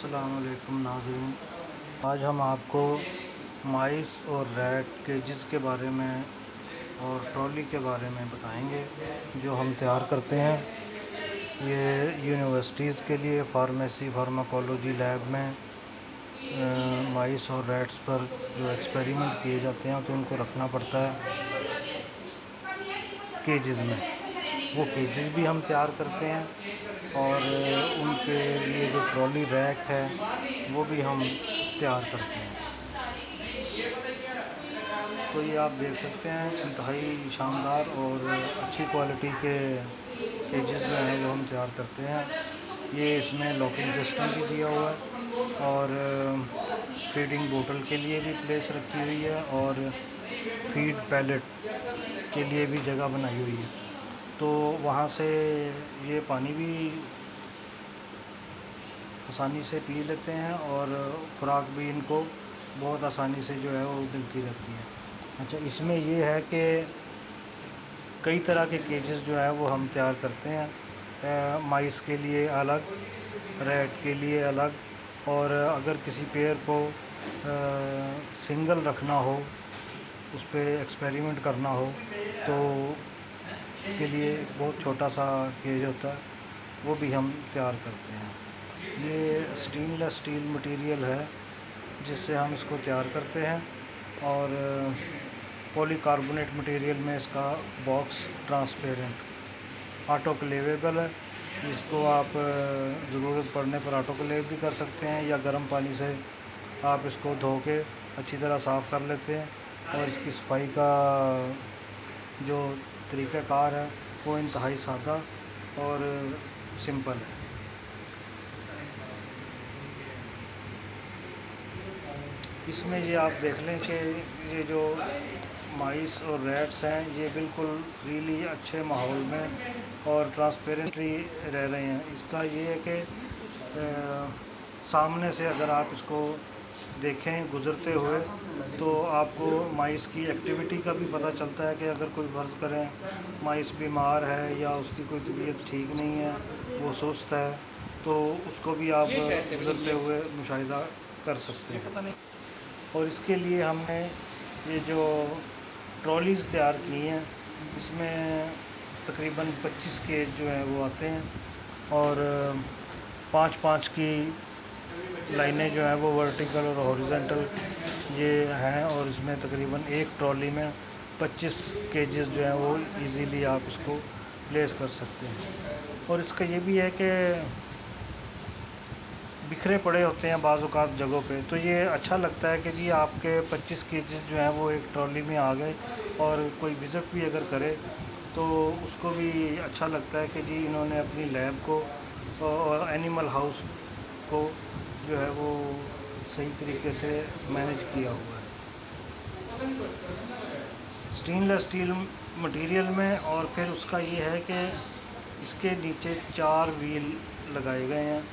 अस्सलाम वालेकुम नाज़रीन। आज हम आपको माइस और रैट केजेस के बारे में और ट्रॉली के बारे में बताएंगे जो हम तैयार करते हैं। ये यूनिवर्सिटीज़ के लिए फार्मेसी फार्माकोलॉजी लैब में माइस और रैट्स पर जो एक्सपेरिमेंट किए जाते हैं तो उनको रखना पड़ता है केजेस में। वो केजेस भी हम तैयार करते हैं और उनके लिए जो ट्रॉली रैक है वो भी हम तैयार करते हैं। तो ये आप देख सकते हैं इंतहाई शानदार और अच्छी क्वालिटी के केजेस जो हैं वो हम तैयार करते हैं। ये इसमें लॉकिंग सिस्टम भी दिया हुआ है और फीडिंग बोतल के लिए भी प्लेस रखी हुई है और फीड पैलेट के लिए भी जगह बनाई हुई है। तो वहाँ से ये पानी भी आसानी से पी लेते हैं और खुराक भी इनको बहुत आसानी से जो है वो मिलती रहती है। अच्छा, इसमें ये है कि कई तरह के केजेस जो है वो हम तैयार करते हैं। माइस के लिए अलग, रैट के लिए अलग, और अगर किसी पेयर को सिंगल रखना हो, उस पर एक्सपेरिमेंट करना हो तो उसके लिए बहुत छोटा सा केज होता है, वो भी हम तैयार करते हैं। ये स्टेनलेस स्टील मटेरियल है जिससे हम इसको तैयार करते हैं और पॉलीकार्बोनेट मटेरियल में इसका बॉक्स ट्रांसपेरेंट ऑटोक्लेवेबल है। इसको आप ज़रूरत पड़ने पर ऑटोक्लेव भी कर सकते हैं या गर्म पानी से आप इसको धो के अच्छी तरह साफ़ कर लेते हैं। और इसकी सफाई का जो तरीक़ाकार है वो इंतहाई सादा और सिंपल है। इसमें ये आप देख लें कि ये जो माइस और रैट्स हैं ये बिल्कुल फ्रीली अच्छे माहौल में और ट्रांसपेरेंटली रह रहे हैं। इसका ये है कि सामने से अगर आप इसको देखें गुज़रते हुए तो आपको माइस की एक्टिविटी का भी पता चलता है कि अगर कोई फ़र्ज़ करें माइस बीमार है या उसकी कोई तबीयत ठीक नहीं है, वो सुस्त है, तो उसको भी आप गुज़रते हुए मुशाहिदा कर सकते हैं। और इसके लिए हमने ये जो ट्रॉलीज़ तैयार की हैं इसमें तकरीबन 25 केज जो हैं वो आते हैं और 5-5 की लाइनें जो हैं वो वर्टिकल और हॉरिजॉन्टल ये हैं और इसमें तकरीबन एक ट्रॉली में 25 केजेस जो हैं वो इजीली आप इसको प्लेस कर सकते हैं। और इसका ये भी है कि बिखरे पड़े होते हैं बाज़ औक़ात जगहों पे, तो ये अच्छा लगता है कि जी आपके 25 केजेस जो हैं वो एक ट्रॉली में आ गए और कोई विज़िट भी अगर करे तो उसको भी अच्छा लगता है कि जी इन्होंने अपनी लैब को और एनिमल हाउस को जो है वो सही तरीके से मैनेज किया हुआ है स्टेनलेस स्टील मटेरियल में। और फिर उसका ये है कि इसके नीचे 4 व्हील लगाए गए हैं,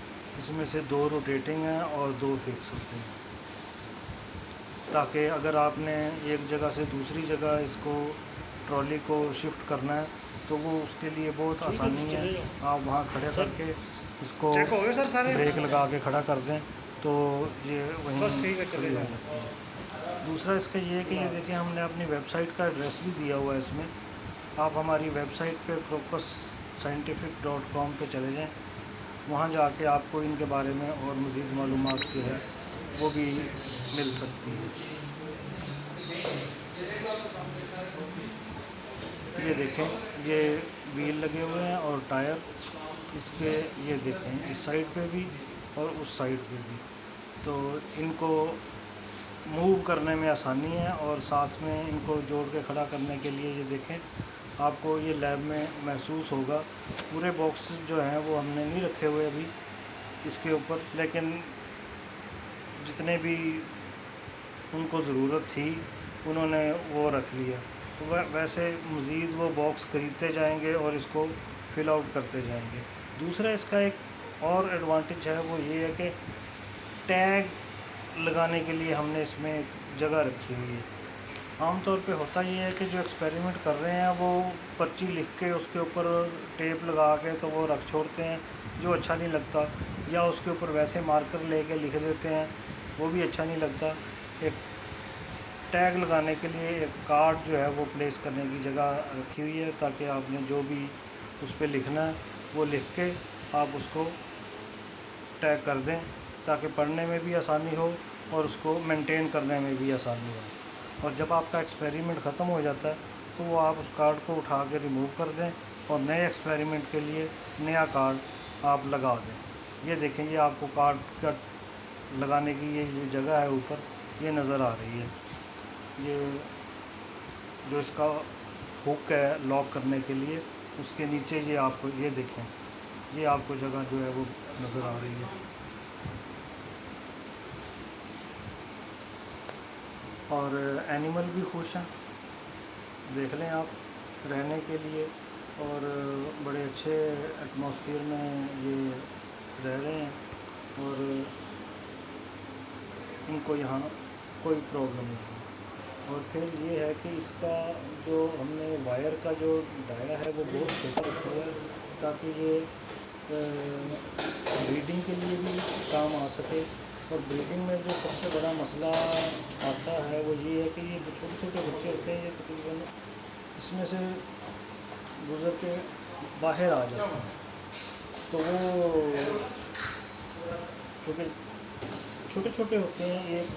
इसमें से 2 रोटेटिंग हैं और 2 फिक्स होते हैं, ताकि अगर आपने एक जगह से दूसरी जगह इसको ट्रॉली को शिफ्ट करना है तो वो उसके लिए बहुत आसानी है। आप वहाँ खड़े करके इसको ब्रेक लगा के खड़ा कर दें तो ये वहीं खड़ी हो जाती है। दूसरा इसका ये है कि ये देखिए हमने अपनी वेबसाइट का एड्रेस भी दिया हुआ है इसमें। आप हमारी वेबसाइट पे crocus-scientific.com पे चले जाएं, वहाँ जाके आपको इनके बारे में और मज़ीद मालूमात जो है वो भी मिल सकती है। ये देखें, ये व्हील लगे हुए हैं और टायर इसके, ये देखें इस साइड पे भी और उस साइड पे भी, तो इनको मूव करने में आसानी है और साथ में इनको जोड़ के खड़ा करने के लिए ये देखें आपको ये लैब में महसूस होगा। पूरे बॉक्स जो हैं वो हमने नहीं रखे हुए अभी इसके ऊपर, लेकिन जितने भी उनको ज़रूरत थी उन्होंने वो रख लिया। तो वैसे मज़ीद वो बॉक्स ख़रीदते जाएंगे और इसको फ़िल आउट करते जाएंगे। दूसरा इसका एक और एडवांटेज है वो ये है कि टैग लगाने के लिए हमने इसमें एक जगह रखी हुई है। आमतौर पे होता ये है कि जो एक्सपेरिमेंट कर रहे हैं वो पर्ची लिख के उसके ऊपर टेप लगा के तो वो रख छोड़ते हैं, जो अच्छा नहीं लगता। या उसके ऊपर वैसे मार्कर लेके लिख देते हैं, वो भी अच्छा नहीं लगता। एक टैग लगाने के लिए एक कार्ड जो है वो प्लेस करने की जगह रखी हुई है, ताकि आपने जो भी उस पर लिखना है वो लिख के आप उसको टैग कर दें, ताकि पढ़ने में भी आसानी हो और उसको मेंटेन करने में भी आसानी हो। और जब आपका एक्सपेरिमेंट ख़त्म हो जाता है तो वो आप उस कार्ड को उठा के रिमूव कर दें और नए एक्सपेरिमेंट के लिए नया कार्ड आप लगा दें। ये देखें, ये आपको कार्ड का लगाने की ये जो जगह है ऊपर, ये नज़र आ रही है। ये जो इसका हुक है लॉक करने के लिए, उसके नीचे ये आपको, ये देखें, ये आपको जगह जो है वो नज़र आ रही है। और एनिमल भी खुश हैं, देख लें आप, रहने के लिए, और बड़े अच्छे एटमॉस्फेयर में ये रह रहे हैं और इनको यहाँ कोई प्रॉब्लम नहीं है। और फिर ये है कि इसका जो हमने वायर का जो डाया है वो बहुत छोटा रखा हुआ है, ताकि ये ब्रीडिंग के लिए भी काम आ सके। और ब्रीडिंग में जो सबसे बड़ा मसला आता है वो ये है कि ये जो छोटे छोटे बच्चे होते हैं, ये तकरीबन इसमें से गुजर के बाहर आ जाते हैं, तो वो क्योंकि छोटे छोटे होते हैं, एक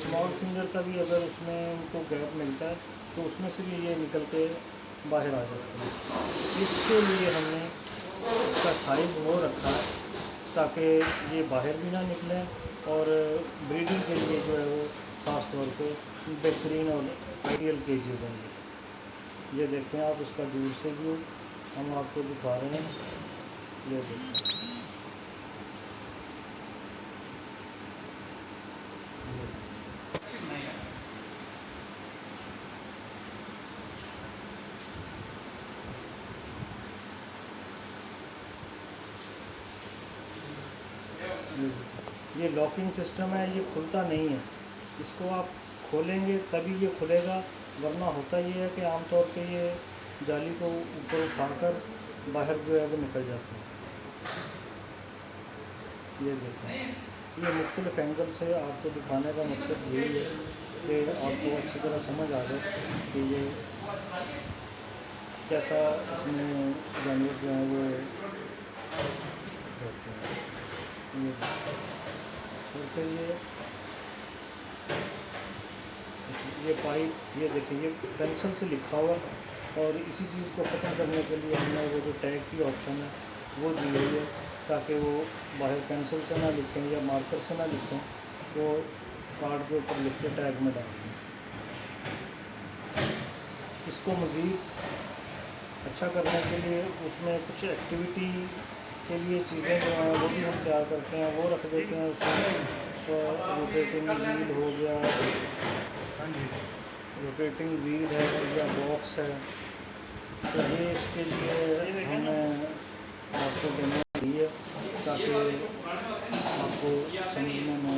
स्मॉल फिंगर का भी अगर उसमें उनको गैप मिलता है तो उसमें से भी ये निकल के बाहर आ जाते हैं। इसके लिए हमने इसका साइज़ वो रखा है ताकि ये बाहर भी ना निकलें, और ब्रीडिंग के लिए जो है वो ख़ास तौर पे बेहतरीन और आइडियल केजेस होंगे। ये देखें आप, इसका दूर से व्यू हम आपको दिखा रहे हैं, ये देखें। ये लॉकिंग सिस्टम है, ये खुलता नहीं है, इसको आप खोलेंगे तभी ये खुलेगा, वरना होता ये है कि आमतौर पे ये जाली को ऊपर उठाकर बाहर जो है वो निकल जाती है। ये देखें, ये मुख्तलिफ एंगल से आपको दिखाने का मकसद यही है कि आपको अच्छी तरह समझ आ जाए कि ये कैसा इसमें जानवर जो है वो रहते हैं। और फिर ये पाइप, ये देखिए, ये पेंसिल से लिखा हुआ, और इसी चीज़ को ख़त्म करने के लिए हमने वो जो टैग की ऑप्शन है वो दी हुई है, ताकि वो बाहर पेंसिल से ना लिखें या मार्कर से ना लिखें, वो कार्ड के ऊपर लिख के टैग में डाल दें। इसको मज़ीद अच्छा करने के लिए उसमें कुछ एक्टिविटी के लिए चीज़ें जो हैं वो भी हम तैयार करते हैं, वो रख देते हैं उसमें। तो रोटेटिंग व्हील हो गया, रोटेटिंग व्हील है या बॉक्स है, तो ये इसके लिए हमने आपको देने दी है, ताकि आपको समझने में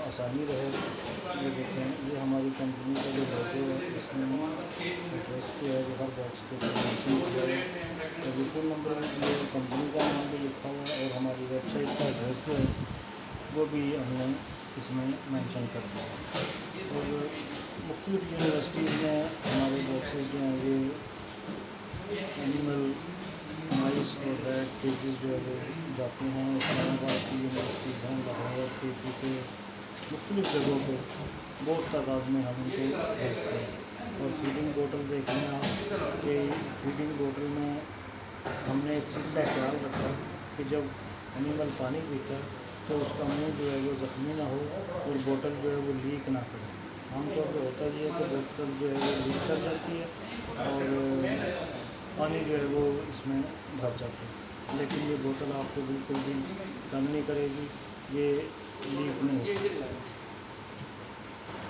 आसानी रहे। ये देखें, ये हमारी कंपनी का जो लोगो है, इसमें एड्रेस जो है वो हर बॉक्स के ऊपर मेंशन किया है, टेलीफोन नंबर भी दिया है, कंपनी का नाम भी लिखा हुआ है, और हमारी वेबसाइट का एड्रेस जो है वो भी हमने इसमें मेंशन कर दिया है। और मुख्तलिफ यूनिवर्सिटीज़ में हमारे बॉक्सेस जो हैं ये एनिमल, माइस और रैट केजेस जो है वो जाते हैं। इस्लामाबाद की यूनिवर्सिटीज़ हैं, लाहौर के के मुख्तलिफ जगहों पर बहुत तादाद में हम उनको भेजते हैं। और फीडिंग बोतल देख लें आप कि फीडिंग बोतल में हमने इस चीज़ का ख्याल रखा कि जब एनिमल पानी पीता है तो उसका मुंह जो है वो ज़ख्मी ना हो और बोतल जो है वो लीक ना करे। आमतौर पर होता ये है कि बोतल जो है वो लीक कर जाती है और पानी जो है वो इसमें भर जाता है, लेकिन ये बोतल आपको बिल्कुल भी कम नहीं करेगी, ये लीक नहीं होगी।